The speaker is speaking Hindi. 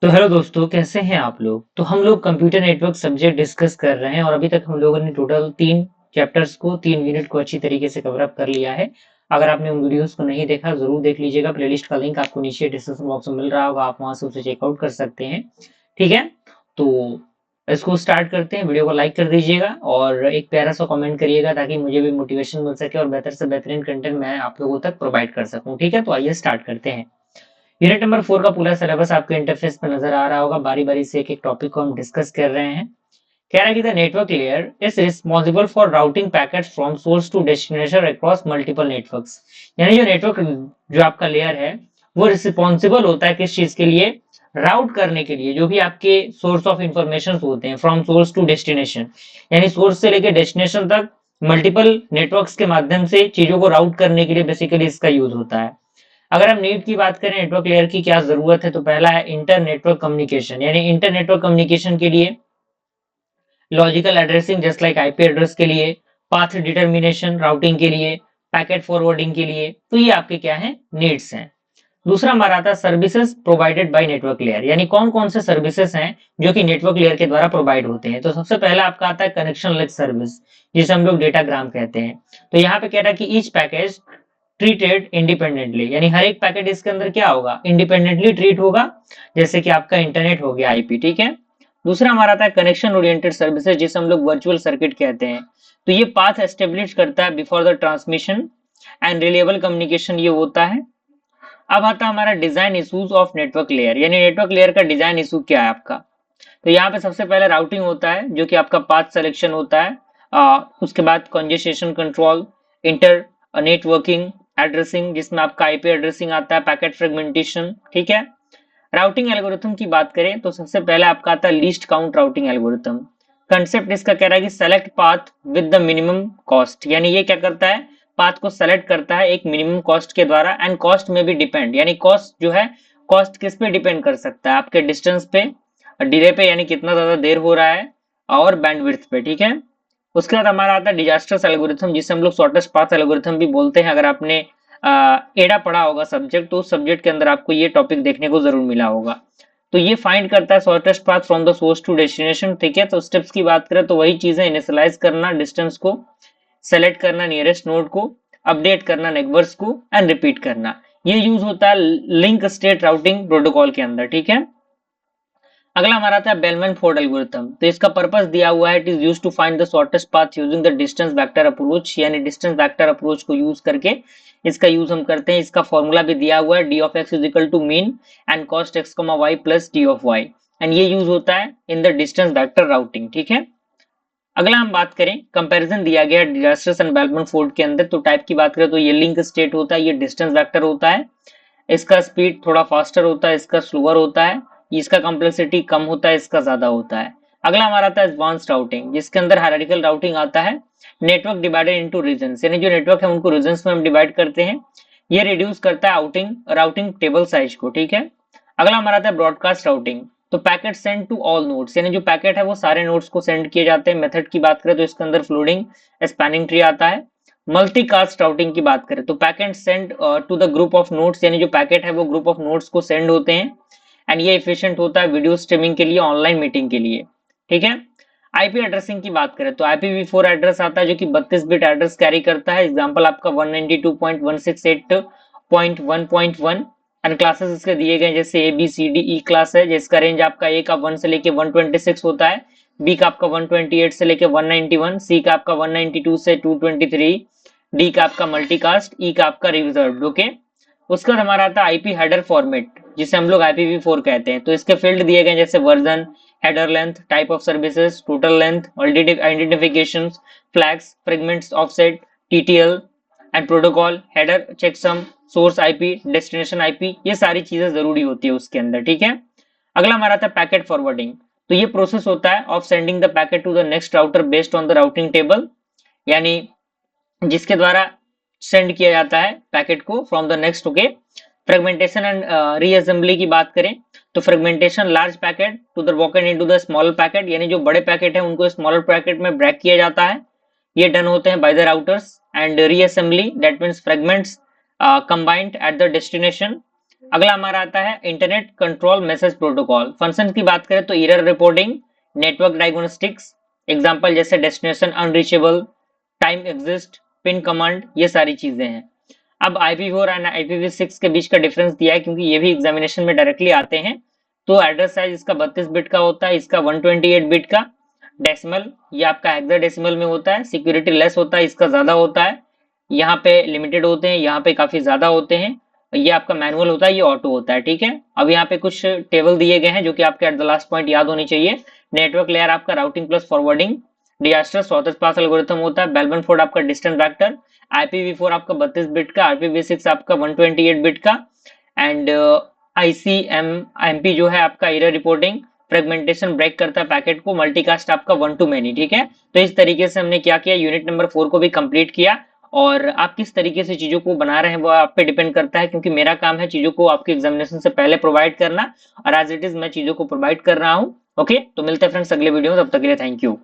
तो हेलो दोस्तों, कैसे हैं आप लोग? तो हम लोग कंप्यूटर नेटवर्क सब्जेक्ट डिस्कस कर रहे हैं और अभी तक हम लोगों ने टोटल 3 चैप्टर्स को 3 यूनिट को अच्छी तरीके से कवर अप कर लिया है। अगर आपने उन वीडियोस को नहीं देखा ज़रूर देख लीजिएगा, प्लेलिस्ट का लिंक आपको नीचे डिस्क्रिप्शन बॉक्स में मिल रहा होगा, आप वहाँ से उसे चेकआउट कर सकते हैं। ठीक है? तो इसको स्टार्ट करते हैं, वीडियो को लाइक कर दीजिएगा और एक प्यारा सा कमेंट करिएगा ताकि मुझे भी मोटिवेशन मिल सके और बेहतर से बेहतरीन कंटेंट मैं आप लोगों तक प्रोवाइड कर सकूँ। ठीक है? तो आइए स्टार्ट करते हैं। यूनिट नंबर 4 का पूरा सिलेबस आपके इंटरफेस पे नजर आ रहा होगा। बारी-बारी से एक-एक टॉपिक को हम डिस्कस कर रहे हैं। कह रहा है कि the network layer is responsible for routing packets from source to destination across multiple networks. यानी जो नेटवर्क जो आपका लेयर है वो रिस्पॉन्सिबल होता है किस चीज के लिए? राउट करने के लिए जो भी आपके सोर्स ऑफ इंफॉर्मेशन होते हैं फ्रॉम सोर्स टू डेस्टिनेशन, यानी सोर्स से लेके डेस्टिनेशन तक मल्टीपल नेटवर्क्स के माध्यम से चीजों को राउट करने के लिए बेसिकली इसका यूज होता है। अगर हम नीड की बात करें, नेटवर्क लेयर की क्या जरूरत है, तो पहला है इंटर नेटवर्क कम्युनिकेशन। यानी इंटर नेटवर्क कम्युनिकेशन के लिए logical addressing just like IP address के लिए, पाथ डिटर्मिनेशन राउटिंग के लिए, पैकेट फॉरवर्डिंग के लिए, तो ये आपके क्या है? नीड्स हैं। दूसरा हमारा आता है services provided by network layer. यानी कौन कौन से सर्विसेज हैं जो कि नेटवर्क लेयर के द्वारा प्रोवाइड होते हैं। तो सबसे पहला आपका आता है कनेक्शन लेस सर्विस, जिसे हम लोग डेटाग्राम कहते हैं। तो यहाँ पे कह रहा है कि ईच पैकेज ट्रीटेड इंडिपेंडेंटली, यानी हर एक पैकेट इसके अंदर क्या होगा? इंडिपेंडेंटली ट्रीट होगा, जैसे कि आपका इंटरनेट हो गया, आईपी। ठीक है। दूसरा हमारा आता है कनेक्शन ओरिएंटेड सर्विसेज, जिसे हम लोग वर्चुअल सर्किट कहते हैं। तो ये पाथ एस्टेब्लिश करता है before the transmission and reliable communication ये होता है। अब आता है हमारा design issues of network layer, यानी नेटवर्क लेयर का डिजाइन इशू क्या है आपका। तो यहाँ पे सबसे पहले राउटिंग होता है जो कि आपका पाथ सिलेक्शन होता है। उसके बाद कंजेस्टेशन कंट्रोल, इंटर नेटवर्किंग एड्रेसिंग जिसमें आपका आईपी एड्रेसिंग आता है, पैकेट फ्रेगमेंटेशन। ठीक है। राउटिंग एल्गोरिथम की बात करें तो सबसे पहले आपका आता है least count routing algorithm. Concept इसका कह रहा है कि select path with the minimum cost, यानी ये क्या करता है? पाथ को सेलेक्ट करता है एक मिनिमम कॉस्ट के द्वारा, एंड कॉस्ट में भी डिपेंड, यानी कॉस्ट जो है, कॉस्ट किस पे डिपेंड कर सकता है? आपके डिस्टेंस पे, डिले पे, यानी कितना ज्यादा देर हो रहा है, और बैंडविड्थ पे। ठीक है। उसके बाद हमारा आता है डिजास्टर्स एल्गोरिथम, जिसे हम लोग शॉर्टेस्ट पाथ एल्गोरिथम भी बोलते हैं। अगर आपने एडा पढ़ा होगा सब्जेक्ट, तो उस सब्जेक्ट के अंदर आपको ये टॉपिक देखने को जरूर मिला होगा। तो ये फाइंड करता है shortest path from the source to destination. ठीक है। तो स्टेप्स की बात करें तो वही चीजें, इनिशियलाइज करना डिस्टेंस को, सेलेक्ट करना नियरेस्ट नोड को, अपडेट करना नेटवर्क्स को, एंड रिपीट करना। ये यूज होता है लिंक स्टेट राउटिंग प्रोटोकॉल के अंदर। ठीक है। अगला हमारा था बेलमैन फोर्ड एल्गोरिथम। तो इसका पर्पस दिया हुआ है, it is used to find the shortest path using the distance vector approach, यानी डिस्टेंस वेक्टर अप्रोच को यूज करके इसका यूज हम करते हैं। इसका फॉर्मूला भी दिया हुआ है, D of X is equal to mean and cost X comma Y plus D of Y, and ये यूज होता है in the distance vector routing. ठीक है। अगला हम बात करें, कंपैरिजन दिया गया डिजास्टर्स एंड बेलमैन फोर्ड के अंदर। तो टाइप की बात करें तो ये लिंक स्टेट होता है, ये डिस्टेंस वेक्टर होता है, इसका स्पीड थोड़ा फास्टर होता है, इसका स्लोअर होता है, इसका कॉम्प्लेक्सिटी कम होता है, इसका ज्यादा होता है। अगला हमारा आता है एडवांस्ड राउटिंग, जिसके अंदर हायरार्किकल राउटिंग आता है। नेटवर्क डिवाइडेड इनटू रीजन्स, यानी जो नेटवर्क है उनको रीजन्स में हम डिवाइड करते हैं। ये रिड्यूस करता है राउटिंग टेबल साइज को। ठीक है। अगला हमारा आता है ब्रॉडकास्ट राउटिंग। तो packet send to all nodes, यानी जो पैकेट है वो सारे नोड्स को सेंड किए जाते हैं। मेथड की बात करें तो इसके अंदर फ्लोटिंग स्पैनिंग ट्री आता है। मल्टीकास्ट राउटिंग की बात करें तो packet send to the group of nodes, यानी जो पैकेट है वो ग्रुप ऑफ नोड्स को सेंड होते हैं, एंड ये एफिशिएंट होता है वीडियो स्ट्रीमिंग के लिए, ऑनलाइन मीटिंग के लिए। ठीक है। आईपी एड्रेसिंग की बात करें तो IPv4 एड्रेस आता है जो कि 32 बिट एड्रेस कैरी करता है। एग्जांपल आपका 192.168.1.1, एंड क्लासेस इसके दिए गए जैसे ABCDE क्लास है, जिसका रेंज आपका ए का 1 से लेके 126 होता है, बी का आपका 128 से लेके 191, सी का आपका 192 से 223, डी का आपका मल्टीकास्ट, ई का आपका रिजर्व्ड। ओके। उसके बाद हमारा आता है आईपी हेडर फॉर्मेट, जिसे हम लोग IPv4 कहते हैं। तो इसके फील्ड दिए गए जैसे version, header length, type of services, total length, identification, flags, fragments, offset, TTL and protocol, header checksum, source IP, destination IP, ये सारी चीजें जरूरी होती है उसके अंदर। ठीक है। अगला हमारा था पैकेट फॉरवर्डिंग। तो ये प्रोसेस होता है of sending the packet to the next router based on the routing table, यानी जिसके द्वारा सेंड किया जाता है पैकेट को from the next. Okay. Fragmentation and reassembly की बात करें तो fragmentation large packet to the broken into the smaller packet, यानी जो बड़े पैकेट है उनको स्मॉलर पैकेट में ब्रेक किया जाता है। ये डन होते हैं by the routers. And reassembly that means fragments combined at the destination, अगला हमारा आता है internet control message protocol. Function की बात करें तो error reporting, network diagnostics, example जैसे destination unreachable, time exist, ping command, ये सारी चीजें हैं। अब IPv4 और IPv6 के बीच का डिफरेंस दिया है क्योंकि ये भी एग्जामिनेशन में डायरेक्टली आते हैं। तो एड्रेस साइज इसका 32 बिट का होता है, इसका 128 बिट का। डेसिमल ये आपका हेक्साडेसिमल में होता है। सिक्योरिटी लेस होता है, इसका ज्यादा होता है। यहाँ पे लिमिटेड होते हैं, यहाँ पे काफी ज्यादा होते हैं। ये आपका मैनुअल होता है, ये ऑटो होता है, ठीक है। अब यहाँ पे कुछ टेबल दिए गए हैं जो कि आपके एट द लास्ट पॉइंट याद होनी चाहिए। नेटवर्क लेयर आपका routing plus forwarding, Dijkstra shortest path algorithm होता है, बेलमन फोर्ड आपका डिस्टेंस वेक्टर, IPv4 आपका 32 बिट का, IPv6 आपका 128 बिट का, एंड ICMP जो है आपका एरर रिपोर्टिंग, फ्रेगमेंटेशन ब्रेक करता है पैकेट को, मल्टीकास्ट आपका वन टू मैनी, ठीक है। तो इस तरीके से हमने क्या किया, यूनिट नंबर 4 को भी कंप्लीट किया। और आप किस तरीके से चीजों को बना रहे हैं वो आप पे डिपेंड करता है, क्योंकि मेरा काम है चीजों को आपके एग्जामिनेशन से पहले प्रोवाइड करना, और एज इट इज मैं चीजों को प्रोवाइड कर रहा हूँ। ओके, तो मिलते हैं फ्रेंड्स अगले वीडियो में, तब तक के लिए थैंक यू।